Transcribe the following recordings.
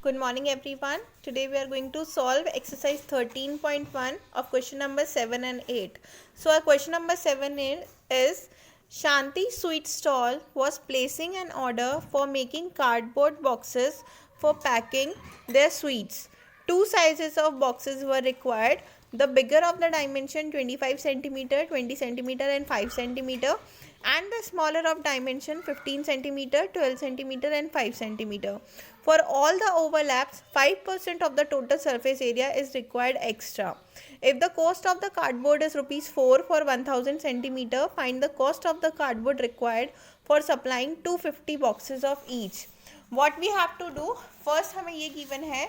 Good morning everyone. Today we are going to solve exercise 13.1 of question number 7 and 8. So our question number 7 is Shanti Sweet Stall was placing an order for making cardboard boxes for packing their sweets. Two sizes of boxes were required. The bigger of the dimension 25 centimeter, 20 centimeter and 5 centimeter, and the smaller of dimension 15 centimeter, 12 centimeter and 5 centimeter. For all the overlaps, 5% of the total surface area is required extra. If the cost of the cardboard is rupees 4 for 1000 centimeter, find the cost of the cardboard required for supplying 250 boxes of each. What we have to do, first हमें ये given है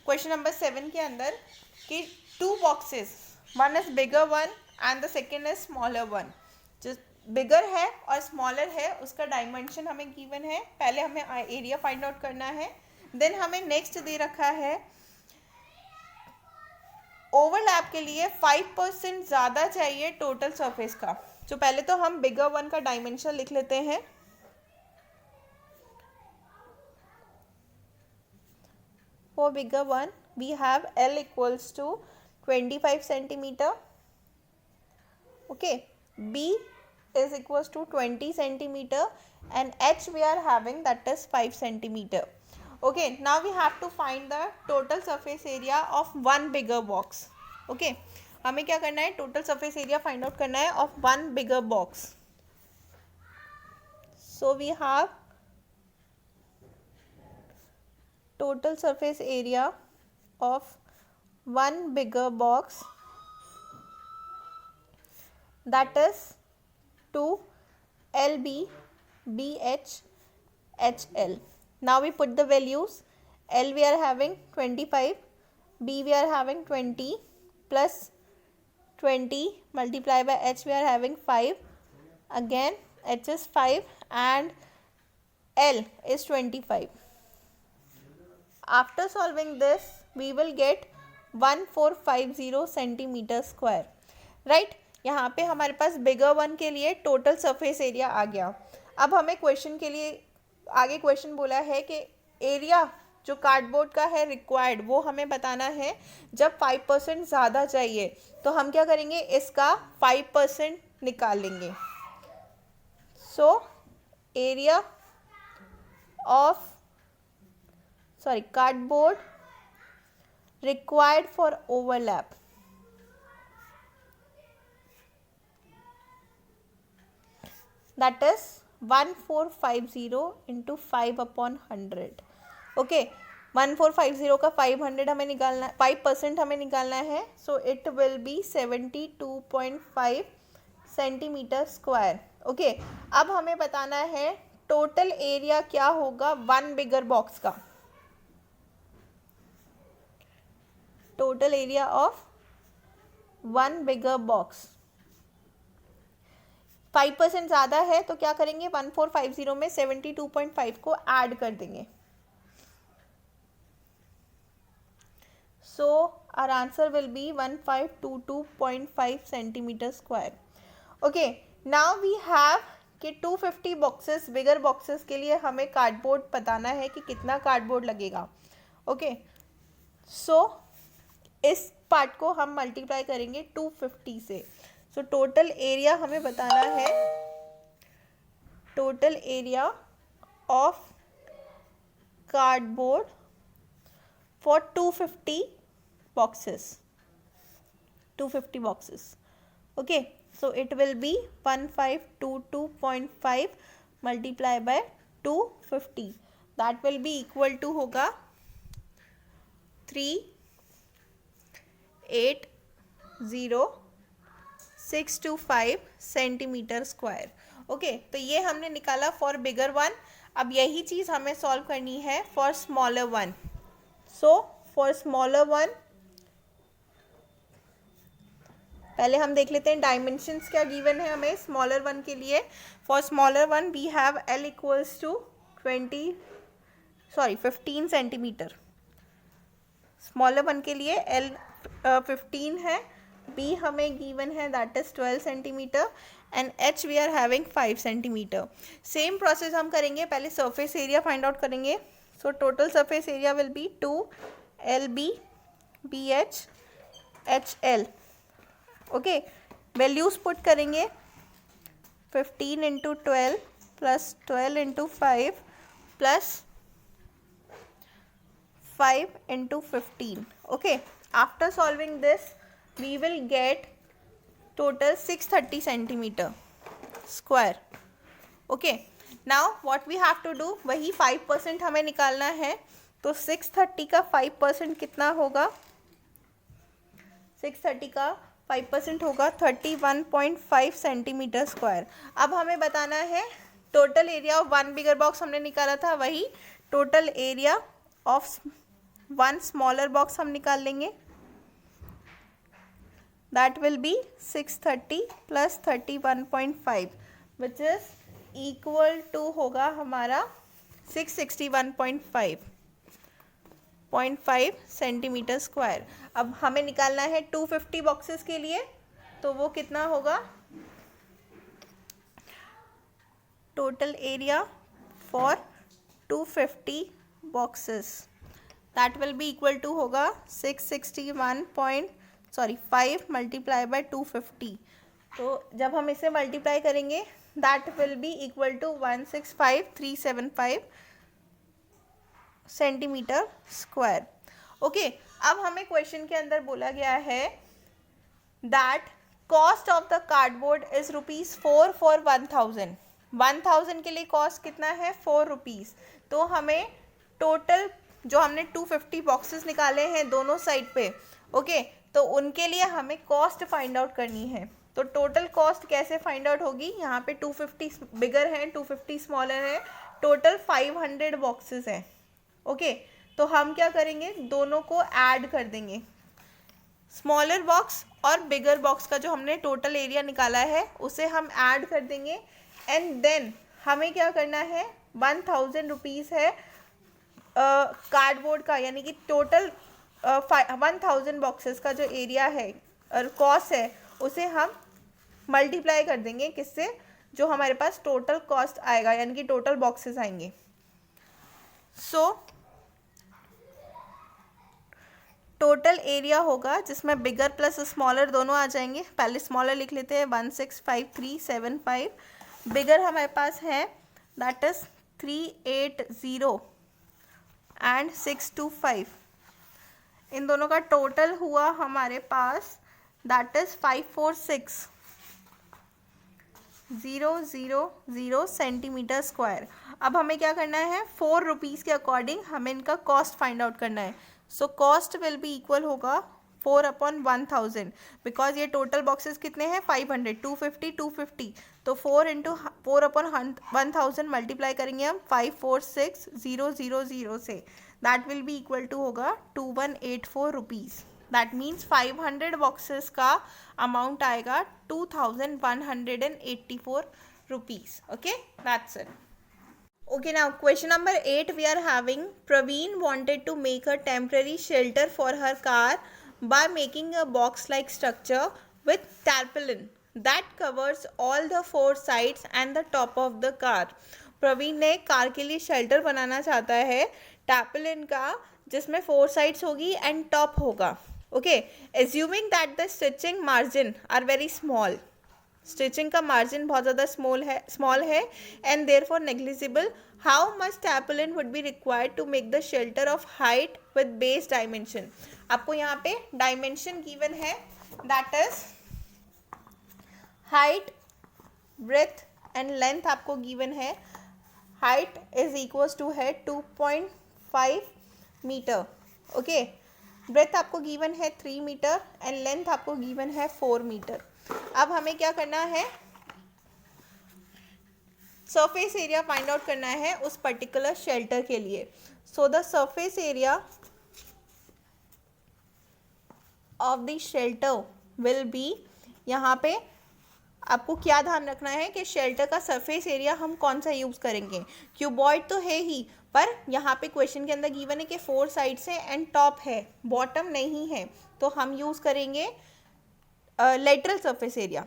question number 7 के अंदर कि two boxes, one is bigger one and the second is smaller one. जो बिगर है और smaller है उसका डायमेंशन हमें गिवन है. पहले हमें एरिया फाइंड आउट करना है. देन हमें नेक्स्ट दे रखा है ओवरलैप के लिए 5% ज़्यादा चाहिए टोटल सरफेस का. तो पहले तो हम बिगर वन का डायमेंशन लिख लेते हैं. For bigger one, we have L equals to 25 centimeter. Okay, B is equals to 20 centimeter and H we are having that is 5 centimeter. Okay, now we have to find the total surface area of one bigger box. Okay, हमें क्या करना है, total surface area find out करना है of one bigger box. So we have total surface area of one bigger box, that is 2 LB BH HL. Now we put the values. L we are having 25, B we are having 20 plus 20 multiply by H we are having 5. Again H is 5 and L is 25. After solving this, we will get 1450 centimeter square. Right? यहाँ पे हमारे पास bigger one के लिए total surface area आ गया. अब हमें question के लिए आगे क्वेश्चन बोला है कि एरिया जो कार्डबोर्ड का है रिक्वायर्ड वो हमें बताना है. जब 5% ज़्यादा चाहिए तो हम क्या करेंगे, इसका 5% निकाल लेंगे. So area of cardboard required for overlap, that is 1450 into 5 upon 100. Okay, 1450 का 500 हमें निकालना है, 5% हमें निकालना है. सो it will B 72.5 centimetre square. Okay, अब हमें बताना है टोटल एरिया क्या होगा वन बिगर बॉक्स का. Total area of one bigger box 5% ज़्यादा है तो क्या करेंगे, 1450 में 72.5 को ऐड कर देंगे. So our answer will be 1522.5 centimetre square. Okay, now we have कि 250 बॉक्सेस बिगर बॉक्सेस के लिए हमें कार्डबोर्ड बताना है कि कितना कार्डबोर्ड लगेगा. ओके, सो इस पार्ट को हम मल्टीप्लाई करेंगे 250 से. सो टोटल एरिया हमें बताना है, total area of cardboard for 250 boxes. Okay, so it will be 1522.5 multiply by 250. That will be equal to होगा 380,625 सेंटीमीटर स्क्वायर. ओके, तो ये हमने निकाला फॉर बिगर वन. अब यही चीज़ हमें सॉल्व करनी है for smaller one. So for smaller one पहले हम देख लेते हैं डायमेंशंस क्या गिवन है हमें स्मॉलर वन के लिए. For smaller one we have L equals to 15 centimetre. Smaller one के लिए L 15 है, B हमें गिवन है that is 12 centimetre and H we are having 5 centimetre. Same process हम करेंगे, पहले सरफेस एरिया फाइंड आउट करेंगे. So total surface area will be 2 LB BH HL. Okay, values put करेंगे 15 into 12 plus 12 into 5 plus 5 into 15. Okay, after solving this we will get total 630 centimeter square. Okay, now what we have to do, वही 5% हमें निकालना है. तो 630 का 5% कितना होगा? 630 का 5% होगा 31.5 सेंटीमीटर स्क्वायर. अब हमें बताना है total area of one bigger box हमने निकाला था, वही total area of one smaller box हम निकाल लेंगे. That will be 630 plus 31.5 which is equal to होगा हमारा 661.5 सेंटीमीटर स्क्वायर. अब हमें निकालना है 250 बॉक्सेस के लिए, तो वो कितना होगा? Total area for 250 boxes that will be equal to होगा 5 मल्टीप्लाई बाय 250. तो जब हम इसे मल्टीप्लाई करेंगे that will be equal to 165375 centimetre square. Okay, अब हमें क्वेश्चन के अंदर बोला गया है that cost of the cardboard is ₹4 for 1000 के लिए कॉस्ट कितना है? 4 रुपीज़. तो हमें टोटल जो हमने 250 बॉक्सेस निकाले हैं दोनों साइड पे, ओके, तो उनके लिए हमें कॉस्ट फाइंड आउट करनी है. तो टोटल कॉस्ट कैसे फाइंड आउट होगी? यहाँ पे 250 बिगर है, 250 स्मॉलर है, टोटल 500 बॉक्सेस हैं. ओके, तो हम क्या करेंगे, दोनों को ऐड कर देंगे. स्मॉलर बॉक्स और बिगर बॉक्स का जो हमने टोटल एरिया निकाला है उसे हम ऐड कर देंगे. एंड देन हमें क्या करना है, 1000 रुपीज़ है कार्डबोर्ड का, यानी कि टोटल 1000 बॉक्सेस का जो एरिया है और कॉस्ट है उसे हम मल्टीप्लाई कर देंगे किससे? जो हमारे पास टोटल कॉस्ट आएगा, यानी कि टोटल बॉक्सेस आएंगे. सो टोटल एरिया होगा जिसमें बिगर प्लस स्मॉलर दोनों आ जाएंगे. पहले स्मॉलर लिख लेते हैं 165375. बिगर हमारे पास है दैट इज 380 एंड 625. इन दोनों का टोटल हुआ हमारे पास दैट इज 546,000 सेंटीमीटर स्क्वायर. अब हमें क्या करना है, 4 रुपीज़ के अकॉर्डिंग हमें इनका कॉस्ट फाइंड आउट करना है. So cost will be equal होगा 4/1000 बिकॉज ये टोटल बॉक्सेस कितने हैं? 500. 250 तो 4/1000 मल्टीप्लाई करेंगे हम 546,000 से. That will be equal to होगा 2184 रुपीज़. दैट मीन्स 500 बॉक्सेस का अमाउंट आएगा 2184 rupees. Okay, that's it. Okay, now question number 8 we are having. Praveen wanted to make a temporary shelter for her car by making a box-like structure with tarpaulin that covers all the 4 sides and the top of the car. Praveen ने car के लिए shelter बनाना चाहता है टैर्पोलिन का जिसमें 4 sides होगी and top होगा. Okay, assuming that the stitching margin are very small. Stitching का मार्जिन बहुत ज़्यादा स्मॉल है and therefore negligible. How much tarpaulin would be required to make the shelter of height with base dimension. आपको यहाँ पे dimension given है that is height, breadth and length आपको given है. हाइट इज इक्वल्स टू है 2.5 metre. Okay, breadth आपको given है 3 metre and length आपको गिवन है 4 मीटर. अब हमें क्या करना है, सरफेस एरिया फाइंड आउट करना है उस पर्टिकुलर शेल्टर के लिए. So the surface area of the shelter will be, यहाँ पे आपको क्या ध्यान रखना है कि शेल्टर का सरफेस एरिया हम कौन सा यूज़ करेंगे. क्यूबॉइड तो है ही, पर यहाँ पे क्वेश्चन के अंदर गिवन है कि 4 साइड्स है एंड टॉप है, बॉटम नहीं है, तो हम यूज़ करेंगे lateral surface area.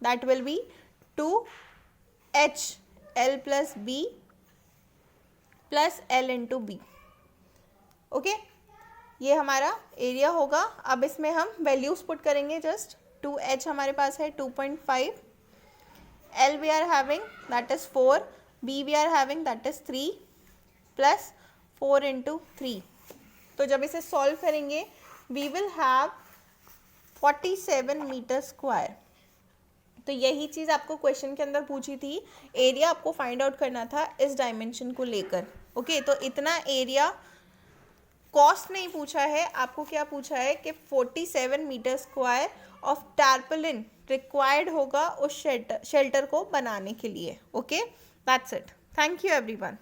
That will be 2HL plus B plus L into B. Okay, ये हमारा एरिया होगा। अब इसमें हम वैल्यूज पुट करेंगे जस्ट। 2H हमारे पास है 2.5, L we are having that is 4, B we are having that is 3 plus 4 into 3। तो जब इसे सॉल्व करेंगे we will have 47 metre square. तो यही चीज़ आपको क्वेश्चन के अंदर पूछी थी, एरिया आपको फाइंड आउट करना था इस डायमेंशन को लेकर। ओके, तो इतना एरिया, कॉस्ट नहीं पूछा है आपको, क्या पूछा है कि 47 metre square of tarpaulin required होगा उस शेल्टर को बनाने के लिए। Okay, that's it. Thank you everyone.